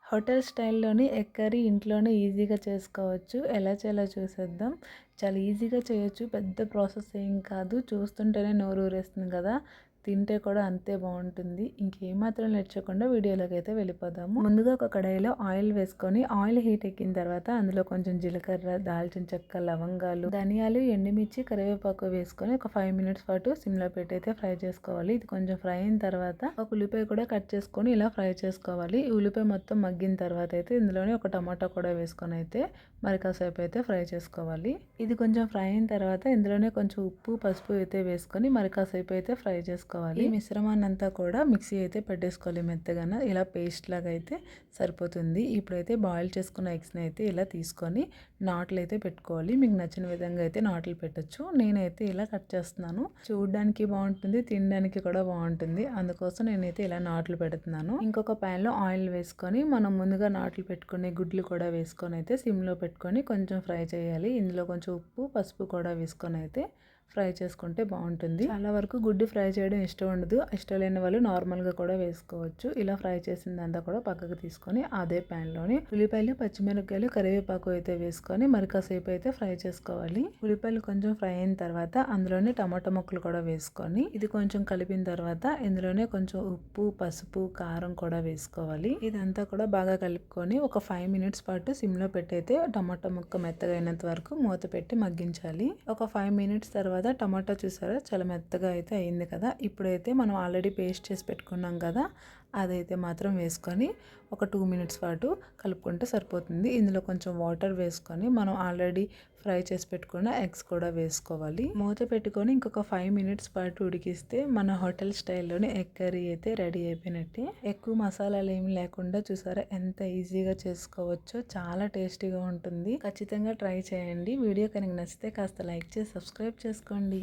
Hotel స్టైల్‌లోని egg curry ఇంట్లోనే ఈజీగా చేసుకోవచ్చు. ఎలా చేయాలో చూసేద్దాం. చాలా ఈజీగా చేయొచ్చు. పెద్ద ప్రాసెస్ ఏం కాదు. చూస్తుంటేనే నోరూరేస్తుంది కదా! తింటే కూడా అంతే బావుంటుంది. ఇంకేమాత్రం లేట్ చేయకుండా వీడియోలోకైతే వెళ్ళిపోదాము. ముందుగా ఒక కడాయిలో ఆయిల్ వేసుకొని, ఆయిల్ హీట్ ఎక్కిన తర్వాత అందులో కొంచెం జీలకర్ర, దాల్చిన చెక్క, లవంగాలు, ధనియాలు, ఎండుమిర్చి, కరివేపాకు వేసుకొని ఒక 5 మినిట్స్ పాటు సిమ్‌లో పెట్టయితే ఫ్రై చేసుకోవాలి. ఇది కొంచెం ఫ్రై అయిన తర్వాత ఒక ఉల్లిపాయ కూడా కట్ చేసుకొని ఇలా ఫ్రై చేసుకోవాలి. ఈ ఉల్లిపాయ మొత్తం మగ్గిన తర్వాత అయితే ఇందులోనే ఒక టమాటా కూడా వేసుకొని అయితే మరి కాసేపు అయితే ఫ్రై చేసుకోవాలి. ఇది కొంచెం ఫ్రై అయిన తర్వాత ఇందులోనే కొంచెం ఉప్పు, పసుపు అయితే వేసుకొని మరి కాసేపు అయితే ఫ్రై చేసుకోవాలి. ఈ మిశ్రమాన్ని అంతా కూడా మిక్సీ అయితే పెట్టేసుకోవాలి మెత్తగాన. ఇలా పేస్ట్ లాగా అయితే సరిపోతుంది. ఇప్పుడైతే బాయిల్ చేసుకున్న ఎగ్స్ని అయితే ఇలా తీసుకొని నాట్లు అయితే పెట్టుకోవాలి. మీకు నచ్చిన విధంగా అయితే నాట్లు పెట్టొచ్చు. నేనైతే ఇలా కట్ చేస్తున్నాను. చూడడానికి బాగుంటుంది, తినడానికి కూడా బాగుంటుంది. అందుకోసం నేనైతే ఇలా నాట్లు పెడుతున్నాను. ఇంకొక ప్యాన్లో ఆయిల్ వేసుకొని మనం ముందుగా నాట్లు పెట్టుకునే గుడ్లు కూడా వేసుకొని అయితే సిమ్లో పెట్టుకొని కొంచెం ఫ్రై చేయాలి. ఇందులో కొంచెం ఉప్పు, పసుపు కూడా వేసుకొని అయితే ఫ్రై చేసుకుంటే బాగుంటుంది. చాలా వరకు గుడ్డు ఫ్రై చేయడం ఇష్టం ఉండదు. ఇష్టం లేని వాళ్ళు నార్మల్గా కూడా వేసుకోవచ్చు. ఇలా ఫ్రై చేసిందంతా కూడా పక్కకు తీసుకొని అదే ప్యాన్లోని ఉల్లిపాయలు, పచ్చిమిరపకాయలు, కరివేపాకు అయితే వేసుకొని మరి కాసేపు అయితే ఫ్రై చేసుకోవాలి. ఉల్లిపాయలు కొంచెం ఫ్రై అయిన తర్వాత అందులోనే టమాటా ముక్కలు కూడా వేసుకొని ఇది కొంచెం కలిపిన తర్వాత ఇందులోనే కొంచెం ఉప్పు, పసుపు, కారం కూడా వేసుకోవాలి. ఇదంతా కూడా బాగా కలుపుకొని ఒక 5 మినిట్స్ పాటు సిమ్లో పెట్టి అయితే టమాటా ముక్క మెత్తగా అయినంత వరకు మూత పెట్టి మగ్గించాలి. ఒక 5 మినిట్స్ తర్వాత టమాటా చూసారా చాలా మెత్తగా అయితే అయింది కదా! ఇప్పుడైతే మనం ఆల్రెడీ పేస్ట్ చేసి పెట్టుకున్నాం కదా! అదైతే మాత్రం వేసుకొని ఒక 2 మినిట్స్ పాటు కలుపుకుంటే సరిపోతుంది. ఇందులో కొంచెం వాటర్ వేసుకొని మనం ఆల్రెడీ ఫ్రై చేసి పెట్టుకున్న ఎగ్స్ కూడా వేసుకోవాలి. మూత పెట్టుకొని ఇంకొక 5 మినిట్స్ పాటు ఉడికిస్తే మన హోటల్ స్టైల్లోనే ఎగ్ కర్రీ అయితే రెడీ అయిపోయినట్టే. ఎక్కువ మసాలాలు ఏమి లేకుండా చూసారా ఎంత ఈజీగా చేసుకోవచ్చో. చాలా టేస్టీగా ఉంటుంది. ఖచ్చితంగా ట్రై చేయండి. వీడియో కనుక నచ్చితే కాస్త లైక్ చేసి సబ్స్క్రైబ్ చేసుకోండి.